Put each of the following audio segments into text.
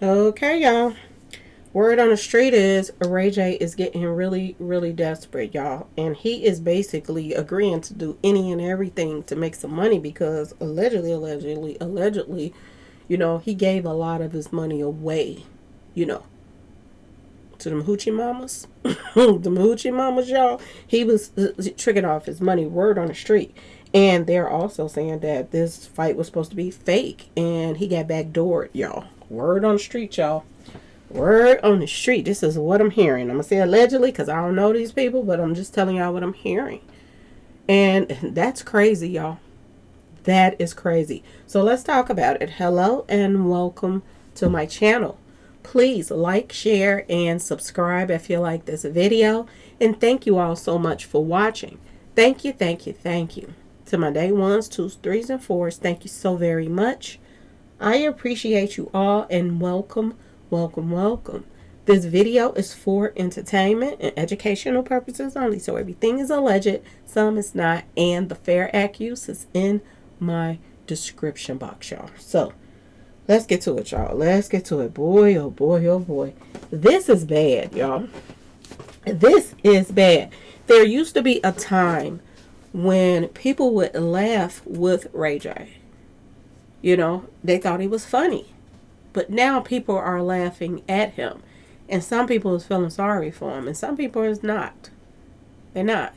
Okay, y'all. Word on the street is Ray J is getting really, really desperate, y'all. And he is basically agreeing to do any and everything to make some money because allegedly, he gave a lot of his money away, you know, to them hoochie mamas. Them hoochie mamas, y'all. He was tricking off his money, word on the street. And they're also saying that this fight was supposed to be fake and he got backdoored, y'all. Word on the street, y'all. Word on the street. This is what I'm hearing. I'm going to say allegedly because I don't know these people, but I'm just telling y'all what I'm hearing. And that's crazy, y'all. That is crazy. So let's talk about it. Hello and welcome to my channel. Please like, share, and subscribe if you like this video. And thank you all so much for watching. Thank you, thank you, thank you. To my day ones, twos, threes, and fours, thank you so very much. I appreciate you all and welcome, welcome, welcome. This video is for entertainment and educational purposes only. So everything is alleged, some is not, and the fair act use is in my description box, y'all. So let's get to it, y'all. Let's get to it. Boy, oh boy, oh boy. This is bad, y'all. This is bad. There used to be a time when people would laugh with Ray J. They thought he was funny. But now people are laughing at him. And some people is feeling sorry for him. And some people is not. They're not.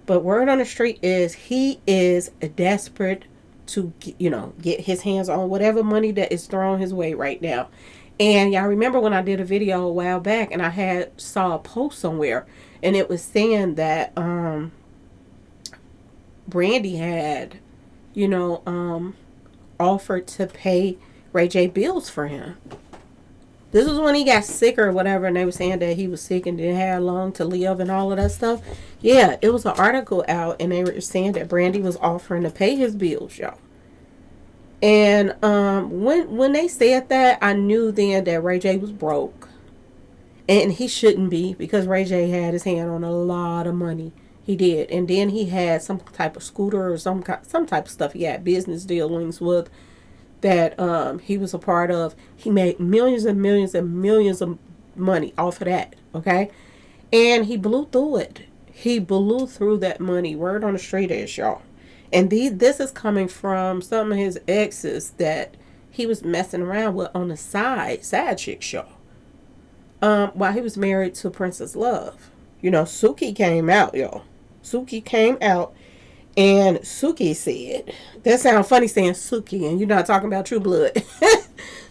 But word on the street is he is desperate to, get his hands on whatever money that is thrown his way right now. And y'all remember when I did a video a while back and I saw a post somewhere and it was saying that Brandy had, offered to pay Ray J bills for him. This was when he got sick or whatever, and they were saying that he was sick and didn't have long to live and all of that stuff. Yeah, it was an article out, and they were saying that Brandy was offering to pay his bills, y'all. And when they said that, I knew then that Ray J was broke, and he shouldn't be because Ray J had his hand on a lot of money. He did, and then he had some type of scooter or some type of stuff. He had business dealings with that he was a part of. He made millions and millions and millions of money off of that, okay? And he blew through it. He blew through that money. Word on the street is, y'all. And this is coming from some of his exes that he was messing around with on the side chicks, y'all. While he was married to Princess Love. Suki came out, y'all. Suki came out. And Suki said, that sounds funny saying Suki, and you're not talking about True Blood.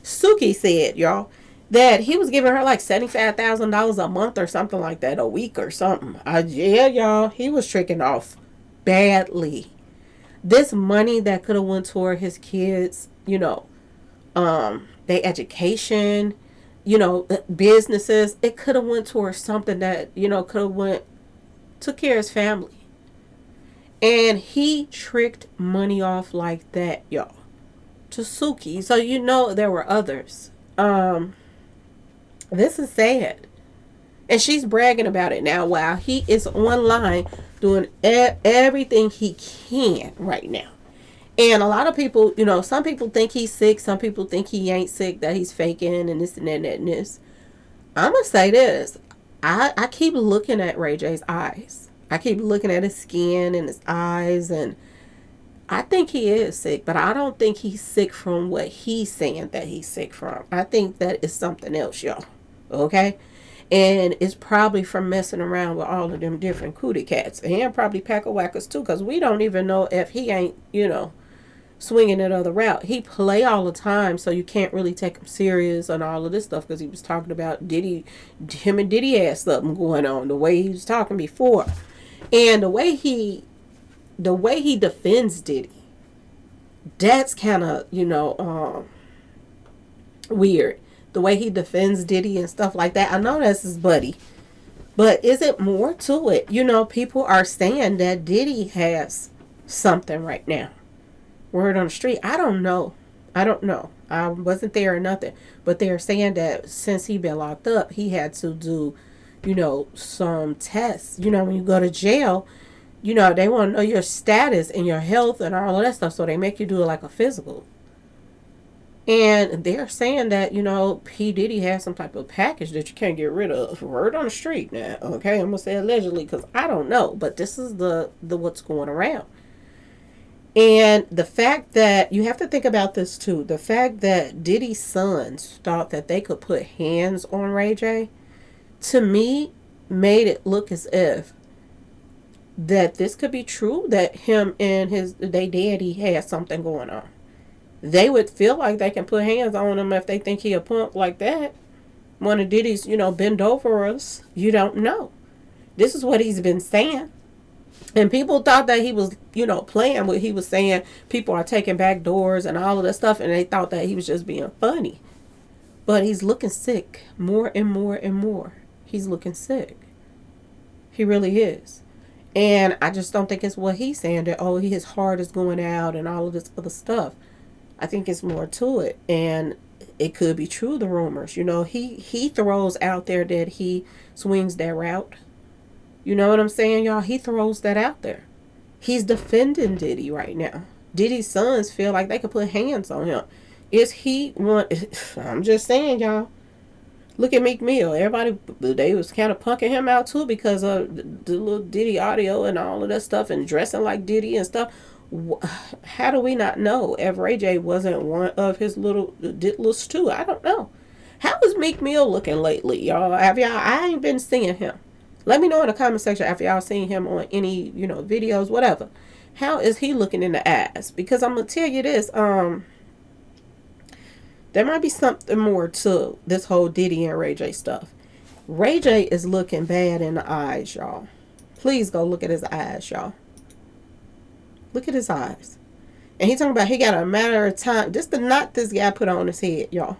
Suki said, y'all, that he was giving her like $75,000 a month or something like that, a week or something. Yeah, y'all, he was tricking off badly. This money that could have went toward his kids, their education, businesses, it could have went towards something that, took care of his family. And he tricked money off like that, y'all, to Suki. So there were others. This is sad. And she's bragging about it now while he is online doing everything he can right now. And a lot of people, some people think he's sick. Some people think he ain't sick, that he's faking and this and that and this. I'm going to say this. I keep looking at Ray J's eyes. I keep looking at his skin and his eyes, and I think he is sick, but I don't think he's sick from what he's saying that he's sick from. I think that is something else, y'all. Okay? And it's probably from messing around with all of them different cootie cats. And probably pack-a-whackers too, because we don't even know if he ain't, swinging that other route. He play all the time, so you can't really take him serious on all of this stuff, because he was talking about Diddy, him and Diddy had something going on, the way he was talking before. And the way he defends Diddy, that's kind of, weird. The way he defends Diddy and stuff like that. I know that's his buddy. But is it more to it? People are saying that Diddy has something right now. Word on the street. I don't know. I wasn't there or nothing. But they're saying that since he been locked up, he had to do some tests. When you go to jail, they want to know your status and your health and all of that stuff. So they make you do like a physical. And they're saying that, P. Diddy has some type of package that you can't get rid of. Word on the street now. Okay, I'm gonna say allegedly because I don't know, but this is the what's going around. And the fact that you have to think about this too, the fact that Diddy's sons thought that they could put hands on Ray J, to me, made it look as if that this could be true, that him and his they daddy had something going on. They would feel like they can put hands on him if they think he a punk like that. One of Diddy's, bend over us. You don't know. This is what he's been saying. And people thought that he was, playing what he was saying. People are taking back doors and all of that stuff. And they thought that he was just being funny. But he's looking sick more and more and more. He's looking sick. He really is. And I just don't think it's what he's saying, that, his heart is going out and all of this other stuff. I think it's more to it. And it could be true, the rumors. He throws out there that he swings that route. You know what I'm saying, y'all? He throws that out there. He's defending Diddy right now. Diddy's sons feel like they could put hands on him. Is he one? I'm just saying, y'all. Look at Meek Mill. Everybody, they was kind of punking him out too because of the little Diddy audio and all of that stuff and dressing like Diddy and stuff. How do we not know if Ray J wasn't one of his little diddlers too? I don't know. How is Meek Mill looking lately, y'all? I ain't been seeing him. Let me know in the comment section after y'all seen him on any, videos, whatever. How is he looking in the ass? Because I'm going to tell you this, there might be something more to this whole Diddy and Ray J stuff. Ray J is looking bad in the eyes, y'all. Please go look at his eyes, y'all. Look at his eyes. And he talking about he got a matter of time just to knock this guy put on his head, y'all.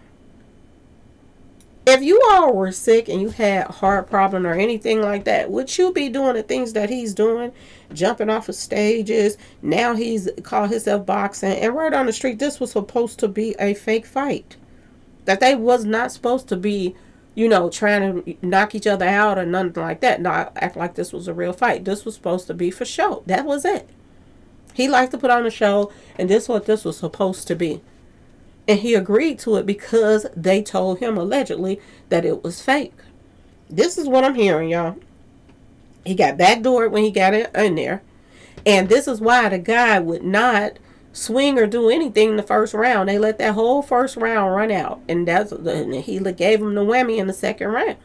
If you all were sick and you had a heart problem or anything like that, would you be doing the things that he's doing? Jumping off of stages. Now he's called himself boxing. And right on the street, this was supposed to be a fake fight. That they was not supposed to be, trying to knock each other out or nothing like that. No, act like this was a real fight. This was supposed to be for show. That was it. He liked to put on a show, and this is what this was supposed to be. And he agreed to it because they told him allegedly that it was fake. This is what I'm hearing, y'all. He got backdoored when he got in there. And this is why the guy would not swing or do anything in the first round. They let that whole first round run out. And he gave him the whammy in the second round.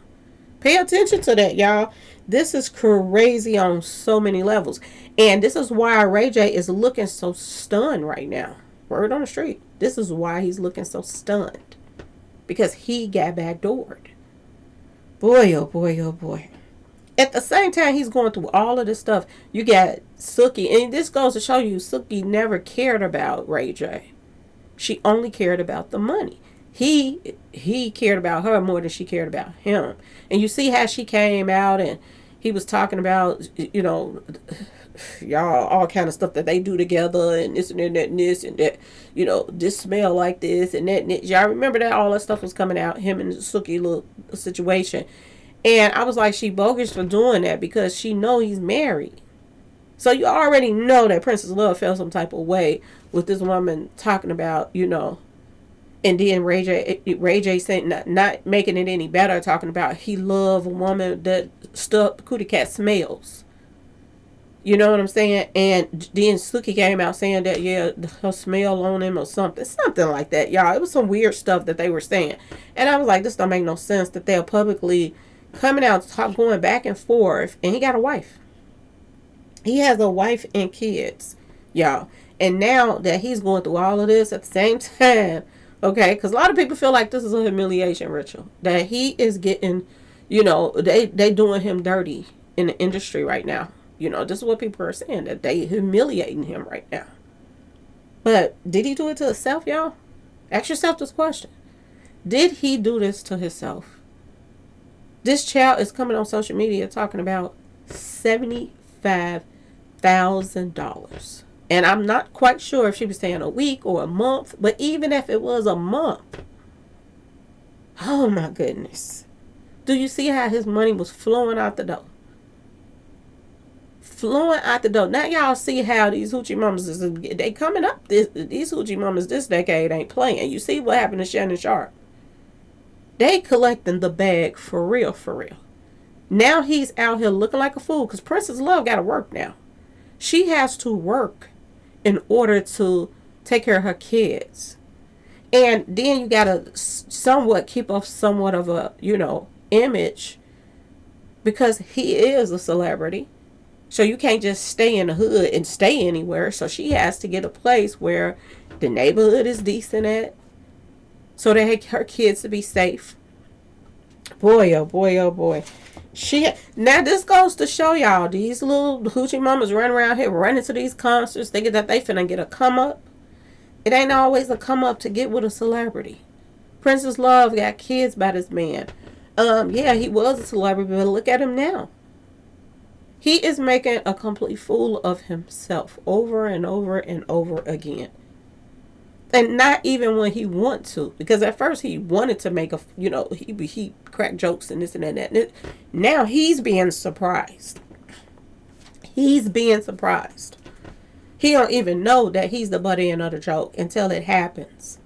Pay attention to that, y'all. This is crazy on so many levels. And this is why Ray J is looking so stunned right now. Word on the street. This is why he's looking so stunned. Because he got backdoored. Boy, oh boy, oh boy. At the same time he's going through all of this stuff, you got Suki. And this goes to show you, Suki never cared about Ray J. She only cared about the money. He cared about her more than she cared about him. And you see how she came out and he was talking about, y'all, all kind of stuff that they do together and this and that and this and that, this smell like this and that and that. Y'all remember that all that stuff was coming out, him and Suki little situation. And I was like, she bogus for doing that because she know he's married. So you already know that Princess Love felt some type of way with this woman talking about, and then Ray J saying not making it any better, talking about he love a woman that stuff cootie cat smells. You know what I'm saying? And then Suki came out saying that, yeah, her smell on him or something. Something like that, y'all. It was some weird stuff that they were saying. And I was like, this don't make no sense that they're publicly coming out, going back and forth. And he got a wife. He has a wife and kids, y'all. And now that he's going through all of this at the same time, okay, because a lot of people feel like this is a humiliation ritual. That he is getting, they doing him dirty in the industry right now. This is what people are saying, that they humiliating him right now. But did he do it to himself, y'all? Ask yourself this question. Did he do this to himself? This child is coming on social media talking about $75,000. And I'm not quite sure if she was saying a week or a month, but even if it was a month, oh my goodness. Do you see how his money was flowing out the door? fluent out the door. Now y'all see how these hoochie mamas is, they coming up. These hoochie mamas this decade ain't playing. You see what happened to Shannon Sharp? They collecting the bag for real, for real. Now he's out here looking like a fool because Princess Love got to work now. She has to work in order to take care of her kids. And then you got to somewhat keep up somewhat of a, image because he is a celebrity. So you can't just stay in the hood and stay anywhere. So she has to get a place where the neighborhood is decent at so that her kids to be safe. Boy, oh boy, oh boy. Now this goes to show y'all, these little hoochie mamas running around here, running to these concerts, thinking that they finna get a come up. It ain't always a come up to get with a celebrity. Princess Love got kids by this man. Yeah, he was a celebrity, but look at him now. He is making a complete fool of himself over and over and over again. And not even when he wants to. Because at first he wanted to make he cracked jokes and this and that. And now he's being surprised. He's being surprised. He don't even know that he's the butt end of the joke until it happens.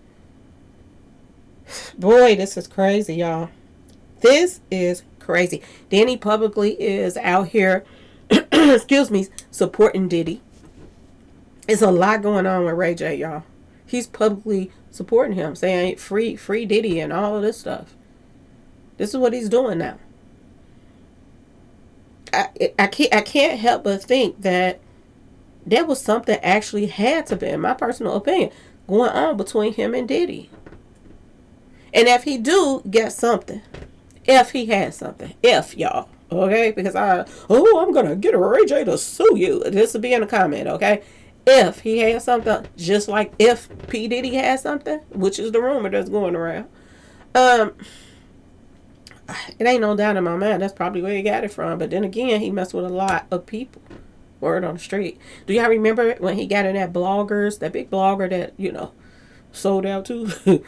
Boy, this is crazy, y'all. This is crazy. Then he publicly is out here, supporting Diddy. There's a lot going on with Ray J, y'all. He's publicly supporting him, saying free Diddy and all of this stuff. This is what he's doing now. I can't help but think that there was something actually had to be, in my personal opinion, going on between him and Diddy. And if he do get something, if he has something, y'all, okay? Because I'm gonna get Ray J to sue you. This will be in the comment, okay? If he has something, just like if P. Diddy has something, which is the rumor that's going around, it ain't no doubt in my mind that's probably where he got it from. But then again, he messed with a lot of people. Word on the street. Do y'all remember when he got in that big blogger that, sold out to?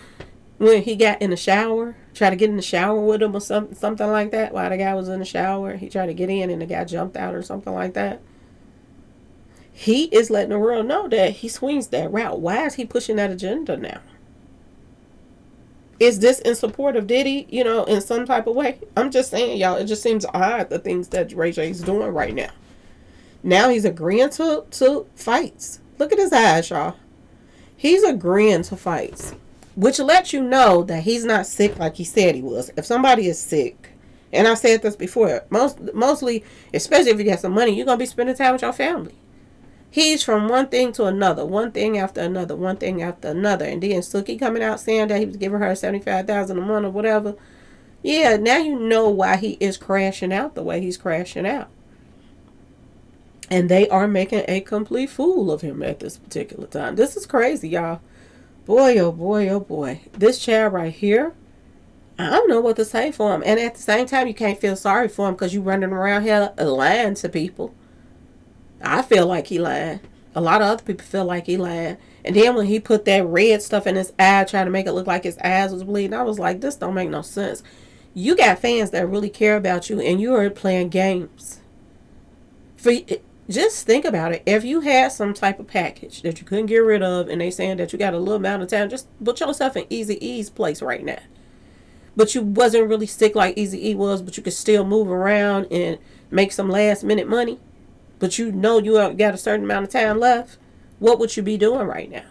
When he got in the shower, tried to get in the shower with him or something like that. While the guy was in the shower, he tried to get in and the guy jumped out or something like that. He is letting the world know that he swings that route. Why is he pushing that agenda now? Is this in support of Diddy, in some type of way? I'm just saying, y'all, it just seems odd, the things that Ray J is doing right now. Now he's agreeing to fights. Look at his eyes, y'all. He's agreeing to fights, which lets you know that he's not sick like he said he was. If somebody is sick, and I said this before, mostly, especially if you got some money, you're going to be spending time with your family. He's from one thing to another, one thing after another, one thing after another. And then Suki coming out saying that he was giving her $75,000 a month or whatever. Yeah, now you know why he is crashing out the way he's crashing out. And they are making a complete fool of him at this particular time. This is crazy, y'all. Boy, oh boy, oh boy. This child right here, I don't know what to say for him. And at the same time, you can't feel sorry for him because you're running around here lying to people. I feel like he lied. A lot of other people feel like he lied. And then when he put that red stuff in his eye, trying to make it look like his eyes was bleeding, I was like, this don't make no sense. You got fans that really care about you, and you are playing games. Just think about it. If you had some type of package that you couldn't get rid of, and they saying that you got a little amount of time, just put yourself in Eazy-E's place right now. But you wasn't really sick like Eazy-E was, but you could still move around and make some last minute money. But you got a certain amount of time left. What would you be doing right now?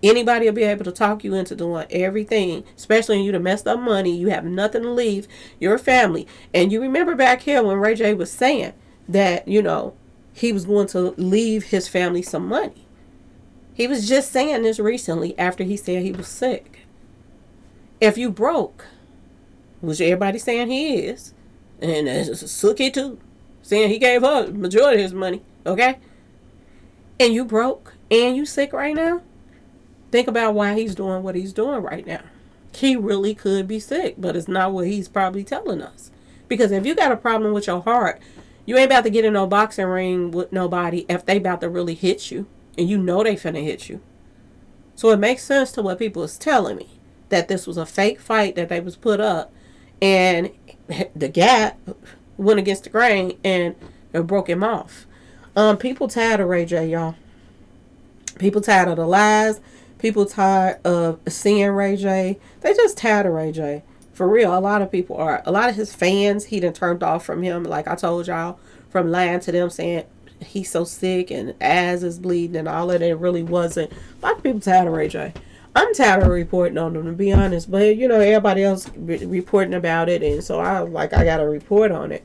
Anybody will be able to talk you into doing everything, especially when you done messed up money. You have nothing to leave your family. And you remember back here when Ray J was saying that, he was going to leave his family some money. He was just saying this recently after he said he was sick. If you broke, which everybody's saying he is, and it's Suki too, saying he gave her the majority of his money, okay? And you broke and you sick right now, think about why he's doing what he's doing right now. He really could be sick, but it's not what he's probably telling us. Because if you got a problem with your heart, you ain't about to get in no boxing ring with nobody if they about to really hit you. And you know they finna hit you. So it makes sense to what people is telling me. That this was a fake fight that they was put up. And the guy went against the grain and and broke him off. People tired of Ray J, y'all. People tired of the lies. People tired of seeing Ray J. They just tired of Ray J. For real, a lot of people are. A lot of his fans, he done turned off from him. Like I told y'all, from lying to them saying he's so sick and ass is bleeding and all of that. It really wasn't. A lot of people tired of Ray J. I'm tired of reporting on them, to be honest. But you know, everybody else reporting about it, and so I got to report on it.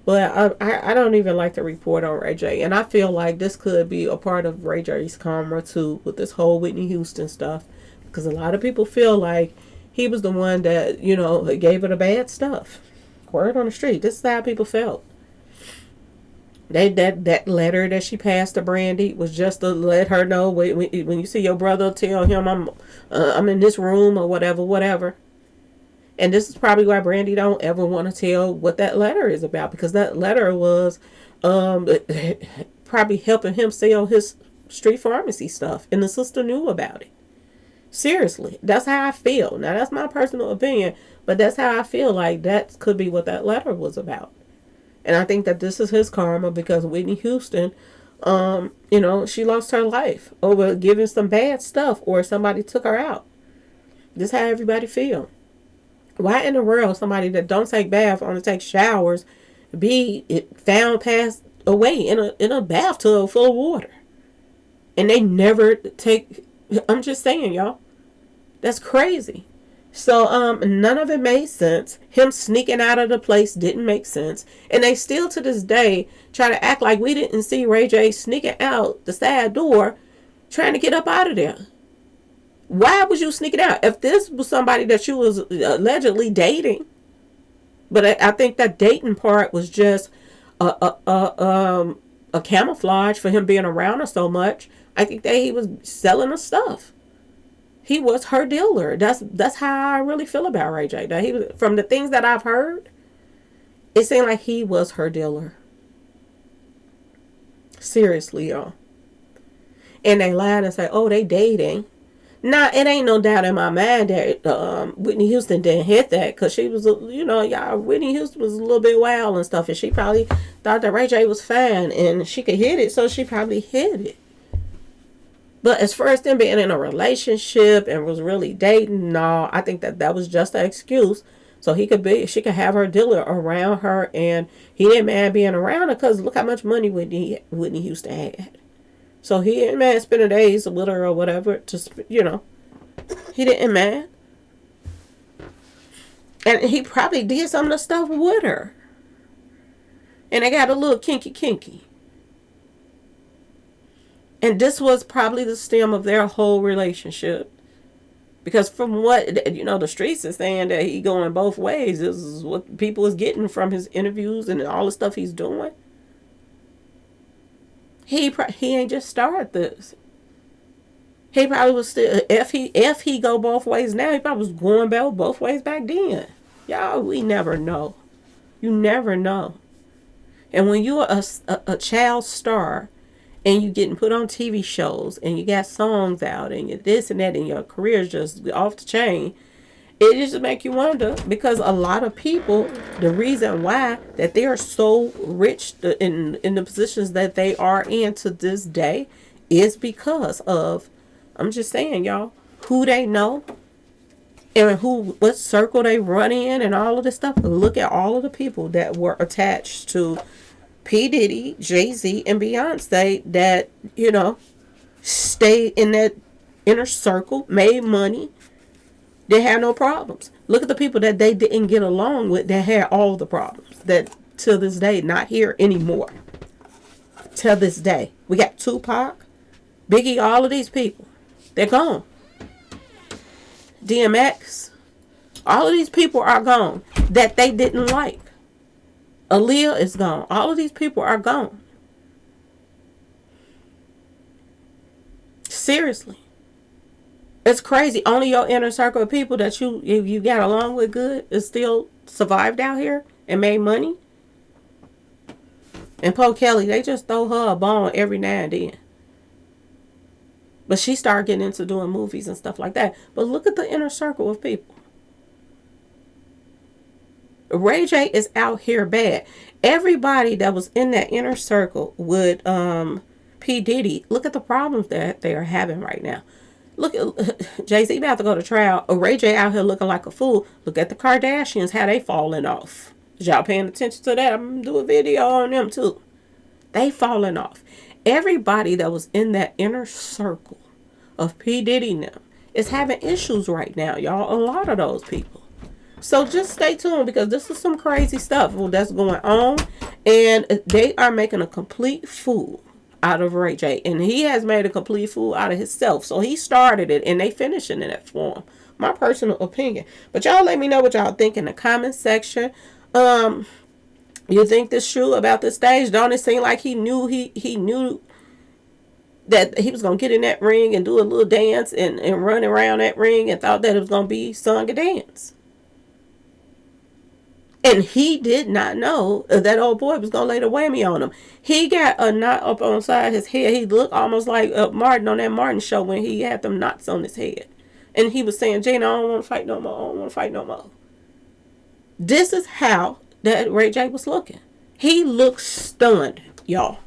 But I don't even like to report on Ray J. And I feel like this could be a part of Ray J's karma too with this whole Whitney Houston stuff. Because a lot of people feel like he was the one that, you know, gave her the bad stuff. Word on the street. This is how people felt. That letter that she passed to Brandy was just to let her know when you see your brother, tell him I'm in this room or whatever. And this is probably why Brandy don't ever want to tell what that letter is about, because that letter was probably helping him sell his street pharmacy stuff, and the sister knew about it. Seriously, that's how I feel. Now, that's my personal opinion, but that's how I feel like that could be what that letter was about. And I think that this is his karma because Whitney Houston, you know, she lost her life over giving some bad stuff or somebody took her out. This is how everybody feel. Why in the world somebody that don't take baths, only take showers, be found passed away in a bathtub full of water, and they never take? I'm just saying, y'all, that's crazy. So none of it made sense. Him sneaking out of the place didn't make sense, and they still to this day try to act like we didn't see Ray J sneaking out the side door, trying to get up out of there. Why was you sneaking out? If this was somebody that you was allegedly dating, but I think that dating part was just a camouflage for him being around her so much. I think that he was selling her stuff. He was her dealer. That's how I really feel about Ray J. That he was, from the things that I've heard, it seemed like he was her dealer. Seriously, y'all. And they lied and say, "Oh, they dating." Now, it ain't no doubt in my mind that Whitney Houston didn't hit that, because she was, you know, y'all, Whitney Houston was a little bit wild and stuff, and she probably thought that Ray J was fine and she could hit it, so she probably hit it. But as far as them being in a relationship and was really dating, no, I think that was just an excuse. So she could have her dealer around her, and he didn't mind being around her because look how much money Whitney Houston had. So he didn't mind spending days with her or whatever. You know, he didn't mind. And he probably did some of the stuff with her. And they got a little kinky. And this was probably the stem of their whole relationship. Because from what, you know, the streets is saying that he going both ways. This is what people is getting from his interviews and all the stuff he's doing. He ain't just started this. He probably was still, if he go both ways now, he probably was going both ways back then. Y'all, we never know. You never know. And when you're a child star and you getting put on TV shows and you got songs out and you this and that and your career is just off the chain, it just make you wonder, because a lot of people, the reason why that they are so rich in the positions that they are in to this day is because of, I'm just saying, y'all, who they know and what circle they run in and all of this stuff. Look at all of the people that were attached to P. Diddy, Jay-Z, and Beyonce that, you know, stayed in that inner circle, made money. They had no problems. Look at the people that they didn't get along with that had all the problems. That to this day, not here anymore. To this day. We got Tupac, Biggie, all of these people. They're gone. DMX. All of these people are gone that they didn't like. Aaliyah is gone. All of these people are gone. Seriously. It's crazy. Only your inner circle of people that you got along with good is still survived out here and made money. And Poe Kelly, they just throw her a bone every now and then. But she started getting into doing movies and stuff like that. But look at the inner circle of people. Ray J is out here bad. Everybody that was in that inner circle with P. Diddy, look at the problems that they are having right now. Look at Jay-Z about to go to trial. Ray J out here looking like a fool. Look at the Kardashians, how they falling off. Is y'all paying attention to that? I'm going to do a video on them too. They falling off. Everybody that was in that inner circle of P. Diddy now is having issues right now, y'all. A lot of those people. So just stay tuned because this is some crazy stuff that's going on. And they are making a complete fool out of Ray J. And he has made a complete fool out of himself. So he started it and they finishing it for him. My personal opinion. But y'all let me know what y'all think in the comment section. You think this true about this stage? Don't it seem like he knew that he was going to get in that ring and do a little dance and run around that ring and thought that it was going to be sung a dance? And he did not know that old boy was going to lay the whammy on him. He got a knot up on the side of his head. He looked almost like Martin on that Martin show when he had them knots on his head. And he was saying, Gina, I don't want to fight no more. I don't want to fight no more. This is how that Ray J was looking. He looked stunned, y'all.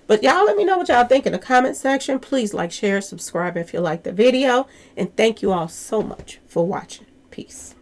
But y'all let me know what y'all think in the comment section. Please like, share, subscribe if you like the video. And thank you all so much for watching. Peace.